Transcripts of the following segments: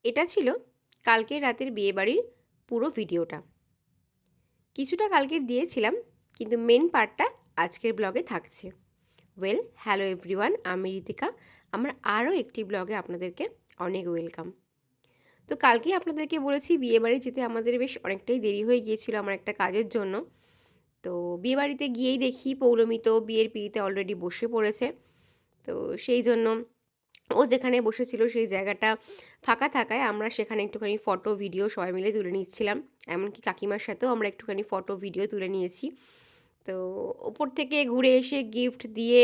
এটা ছিল কালকের রাতের বিয়েবাড়ির পুরো ভিডিওটা। কিছুটা কালকের দিয়েছিলাম, কিন্তু মেন পার্টটা আজকের ব্লগে থাকছে। হ্যালো এভরিওয়ান, আমি রিতিকা। আমার আরও একটি ব্লগে আপনাদেরকে অনেক ওয়েলকাম। তো কালকেই আপনাদেরকে বলেছি বিয়েবাড়ি যেতে আমাদের বেশ অনেকটাই দেরি হয়ে গিয়েছিল আমার একটা কাজের জন্য। তো বিয়েবাড়িতে গিয়েই দেখি পৌলমী তো বিয়ের পিঁড়িতে অলরেডি বসে পড়েছে। তো সেই জন্য ও যেখানে বসেছিল সেই জায়গাটা ফাঁকা থাকায় আমরা সেখানে একটুখানি ফটো ভিডিও সবাই মিলে তুলে নিচ্ছিলাম। এমনকি কাকিমার সাথেও আমরা একটুখানি ফটো ভিডিও তুলে নিয়েছি। তো ওপর থেকে ঘুরে এসে গিফট দিয়ে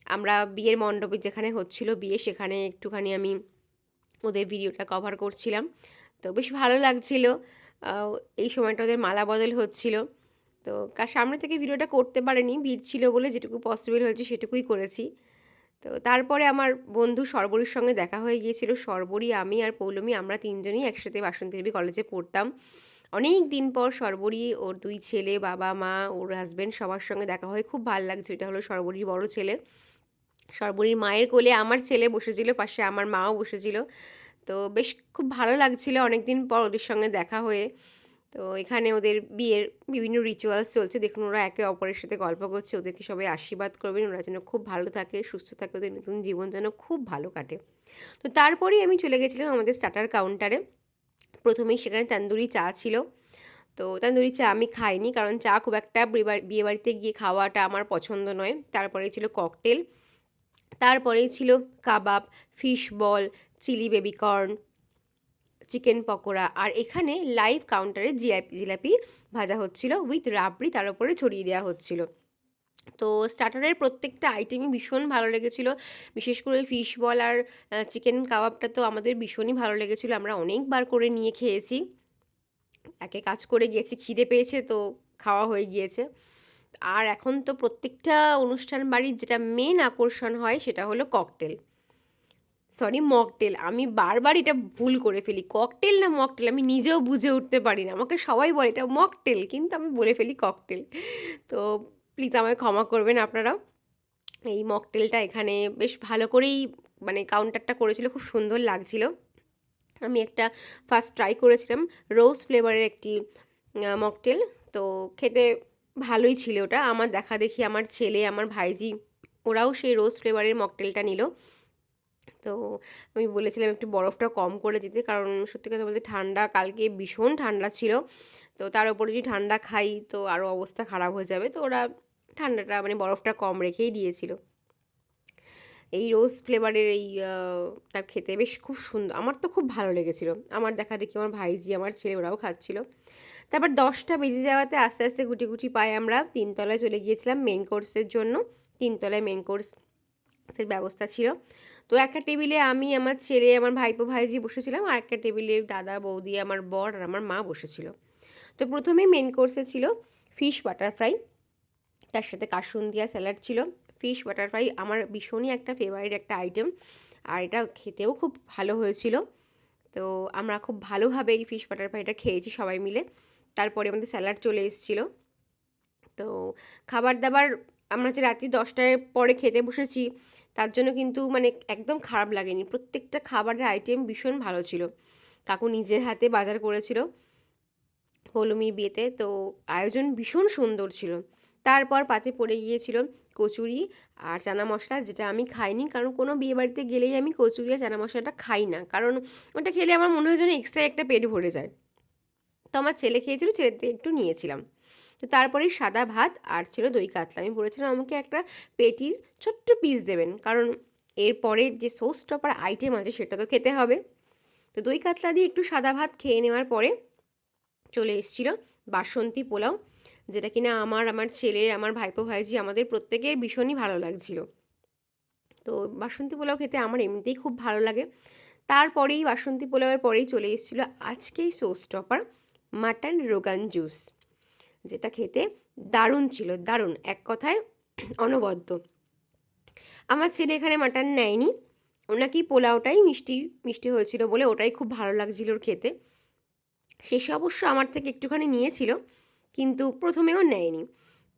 আমরা বিয়ের মণ্ডপে যেখানে হচ্ছিল বিয়ে সেখানে একটুখানি আমি ওদের ভিডিওটা কভার করছিলাম। তো বেশ ভালো লাগছিল। এই সময়টা ওদের মালা বদল হচ্ছিল। তো সামনে থেকে ভিডিওটা করতে পারিনি, ভিড় ছিল বলে যেটুকু পসিবল হয়েছে সেটুকুই করেছি। তো তারপরে আমার বন্ধু সর্বরীর সঙ্গে দেখা হয়ে গিয়েছিল। সর্বরী, আমি আর পৌলমী আমরা তিনজনই একসাথে বাসন্তী দেবী কলেজে পড়তাম। অনেক দিন পর সর্বরী, ওর দুই ছেলে, বাবা মা, ওর হাজব্যান্ড সবার সঙ্গে দেখা হয়ে খুব ভালো লাগছে। এটা হলো সর্বরীর বড় ছেলে। সর্বরীর মায়ের কোলে আমার ছেলে বসেছিল, পাশে আমার মাও বসেছিল। তো বেশ খুব ভালো লাগছিল অনেক দিন পর ওদের সঙ্গে দেখা হয়ে। তো এখানে ওদের বিয়ের বিভিন্ন রিচুয়ালস চলছে। দেখুন ওরা একে অপরের সাথে গল্প করছে। ওদেরকে সবাই আশীর্বাদ করবেন ওরা যেন খুব ভালো থাকে, সুস্থ থাকে, ওদের নতুন জীবন যেন খুব ভালো কাটে। তো তারপরেই আমি চলে গেছিলাম আমাদের স্টার্টার কাউন্টারে। প্রথমেই সেখানে তান্দুরি চা ছিল। তো তান্দুরি চা আমি খাইনি, কারণ চা খুব একটা বিয়েবাড়িতে গিয়ে খাওয়াটা আমার পছন্দ নয়। তারপরে ছিল ককটেল, তারপরেই ছিল কাবাব, fish ball, chilli baby corn, chicken pakora, আর এখানে লাইভ কাউন্টারে জিলাপি ভাজা হচ্ছিল উইথ রাবড়ি তার উপরে ছড়িয়ে দেওয়া হচ্ছিল। তো স্টার্টারের প্রত্যেকটা আইটেমই ভীষণ ভালো লেগেছিলো। বিশেষ করে ফিশ বল আর চিকেন কাবাবটা তো আমাদের ভীষণই ভালো লেগেছিলো। আমরা অনেকবার করে নিয়ে খেয়েছি। একে কাজ করে গিয়েছি, খিদে পেয়েছে তো খাওয়া হয়ে গিয়েছে। আর এখন তো প্রত্যেকটা অনুষ্ঠান বাড়ির যেটা মেন আকর্ষণ হয় সেটা হলো ককটেল, সরি মকটেল। আমি বারবার এটা ভুল করে ফেলি, ককটেল না মকটেল আমি নিজেও বুঝে উঠতে পারি না। আমাকে সবাই বলে এটা মকটেল, কিন্তু আমি বলে ফেলি ককটেল। তো প্লিজ আমায় ক্ষমা করবেন আপনারা। এই মকটেলটা এখানে বেশ ভালো করেই মানে কাউন্টারটা করেছিল, খুব সুন্দর লাগছিল। আমি একটা ফার্স্ট ট্রাই করেছিলাম রোজ ফ্লেভারের একটি মকটেল। তো খেতে ভালোই ছিল ওটা। আমার দেখা দেখি আমার ছেলে, আমার ভাইজি, ওরাও সেই রোজ ফ্লেভারের মকটেলটা নিল। তো আমি বলেছিলাম একটু বরফটা কম করে দিতে, কারণ সত্যি কথা বলতে ঠান্ডা, কালকে ভীষণ ঠান্ডা ছিল। তো তার উপরে যদি ঠান্ডা খাই তো আরও অবস্থা খারাপ হয়ে যাবে। তো ওরা ঠান্ডাটা মানে বরফটা কম রেখেই দিয়েছিল। এই রোজ ফ্লেভারের টা খেতে বেশ খুব সুন্দর, আমার তো খুব ভালো লেগেছিল। আমার দেখা দেখি আমার ভাইজি, আমার ছেলে, ওরাও খাচ্ছিল। তারপর 10টা বেজে যাওয়াতে আস্তে আস্তে গুটি গুটি পায়ে আমরা তিনতলায় চলে গিয়েছিলাম মেন কোর্সের জন্য। তিনতলায় মেন কোর্সের ব্যবস্থা ছিল। তো একটা টেবিলে আমি, আমার ছেলে, আমার ভাইপো ভাইজি বসেছিলাম, আর একটা টেবিলে দাদা বৌদি, আমার বর আর আমার মা বসেছিল। তো প্রথমেই মেন কোর্সে ছিল ফিশ বাটার ফ্রাই, তার সাথে কাসুন্দিয়া স্যালাড ছিল। ফিশ বাটার ফ্রাই আমার ভীষণই একটা ফেভারিট একটা আইটেম, আর এটা খেতেও খুব ভালো হয়েছিল। তো আমরা খুব ভালোভাবে এই ফিশ বাটার ফ্রাইটা খেয়েছি সবাই মিলে। তারপরে আমাদের স্যালাড চলে এসেছিলো। তো খাবার দাবার আমরা যে রাত্রি 10টায় পরে খেতে বসেছি, তার জন্য কিন্তু মানে একদম খারাপ লাগেনি। প্রত্যেকটা খাবারের আইটেম ভীষণ ভালো ছিল। কাকু নিজের হাতে বাজার করেছিল পৌলমীর বিয়েতে, তো আয়োজন ভীষণ সুন্দর ছিল। তারপর পাতে পড়ে গিয়েছিল কচুরি আর চানা মশলা, যেটা আমি খাইনি, কারণ কোনো বিয়েবাড়িতে গেলেই আমি কচুরি আর চানা মশলাটা খাই না, কারণ ওটা খেলে আমার মনে হয় যেন এক্সট্রা একটা পেট ভরে যায়। তো আমার ছেলে খেয়েছিল, ছেলেতে একটু নিয়েছিলাম। তো তারপরে সাদা ভাত আর ছিল দই কাতলা। আমি বলেছিলাম আমাকে একটা পেটির ছোট্ট পিস দেবেন, কারণ এরপরে যে সোস টপার আইটেম আছে সেটা তো খেতে হবে। তো দই কাতলা দিয়ে একটু সাদা ভাত খেয়ে নেওয়ার পরে চলে এসেছিলো বাসন্তী পোলাও, যেটা কিনা আমার ছেলের, আমার ভাইপো ভাইজি, আমাদের প্রত্যেকের ভীষণই ভালো লাগছিল। তো বাসন্তী পোলাও খেতে আমার এমনিতেই খুব ভালো লাগে। তারপরেই বাসন্তী পোলাওয়ের পরেই চলে এসেছিলো আজকেই sows topper mutton rogan juice, যেটা খেতে দারুণ ছিল, দারুণ, এক কথায় অনবদ্য। আমার ছেলে এখানে মাটন নেয়নি, ওর নাকি পোলাওটাই মিষ্টি মিষ্টি হয়েছিল বলে ওটাই খুব ভালো লাগছিল ওর খেতে। শেষে অবশ্য আমার থেকে একটুখানি নিয়েছিল, কিন্তু প্রথমেও নেয়নি।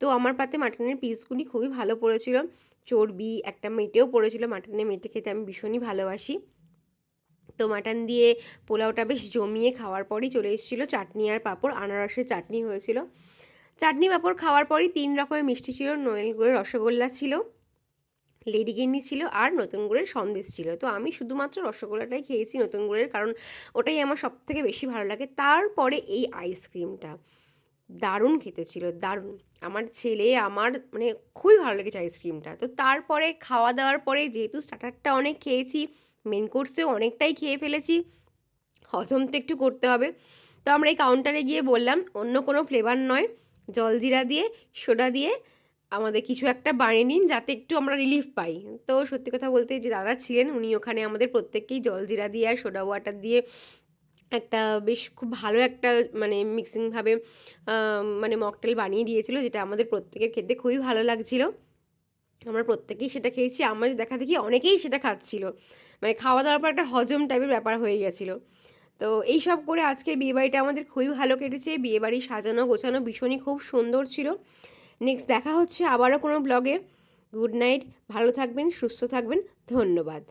তো আমার পাতে মাটনের পিসগুলি খুবই ভালো পড়েছিল, চর্বি একটা মেটেও পড়েছিল। মাটনের মেটে খেতে আমি ভীষণই ভালোবাসি। তো মাটন দিয়ে পোলাওটা বেশ জমিয়ে খাওয়ার পরই চলে এসেছিলো চাটনি আর পাঁপড়, আনারসের চাটনি হয়েছিল। চাটনি পাঁপড় খাওয়ার পরই 3 রকমের মিষ্টি ছিল, নলেন গুড়ের রসগোল্লা ছিল, লেডিকেনি ছিল আর নতুন গুড়ের সন্দেশ ছিল। তো আমি শুধুমাত্র রসগোল্লাটাই খেয়েছি নতুন গুড়ের, কারণ ওটাই আমার সবথেকে বেশি ভালো লাগে। তারপরে এই আইসক্রিমটা দারুণ খেতে ছিল, দারুণ। আমার ছেলে আমার মানে খুবই ভালো লেগেছে আইসক্রিমটা। তো তারপরে খাওয়া দাওয়ার পরে যেহেতু স্টার্টারটা অনেক খেয়েছি, মেন কোর্সেও অনেকটাই খেয়ে ফেলেছি, হজম তো একটু করতে হবে। তো আমরা এই কাউন্টারে গিয়ে বললাম অন্য কোনো ফ্লেভার নয়, জলজিরা দিয়ে সোডা দিয়ে আমাদের কিছু একটা বানিয়ে নিন যাতে একটু আমরা রিলিফ পাই। তো সত্যি কথা বলতে যে দাদা ছিলেন উনি ওখানে আমাদের প্রত্যেককেই জলজিরা দিয়ে আর সোডা ওয়াটার দিয়ে একটা বেশ খুব ভালো একটা মানে মিক্সিংভাবে মানে মকটেল বানিয়ে দিয়েছিল, যেটা আমাদের প্রত্যেকের খেতে খুবই ভালো লাগছিল। আমরা প্রত্যেকেই সেটা খেয়েছি, আমাদের দেখা দেখি অনেকেই সেটা খাচ্ছিল, মানে খাওয়া দাওয়ার পর একটা হজম টাইপের ব্যাপার হয়ে গেছিলো। তো এই সব করে আজকের বিয়েবাড়িটা আমাদের খুবই ভালো কেটেছে। বিয়েবাড়ি সাজানো গোছানো ভীষণই খুব সুন্দর ছিল। নেক্সট দেখা হচ্ছে আবারও কোনো ব্লগে। গুড নাইট, ভালো থাকবেন, সুস্থ থাকবেন, ধন্যবাদ।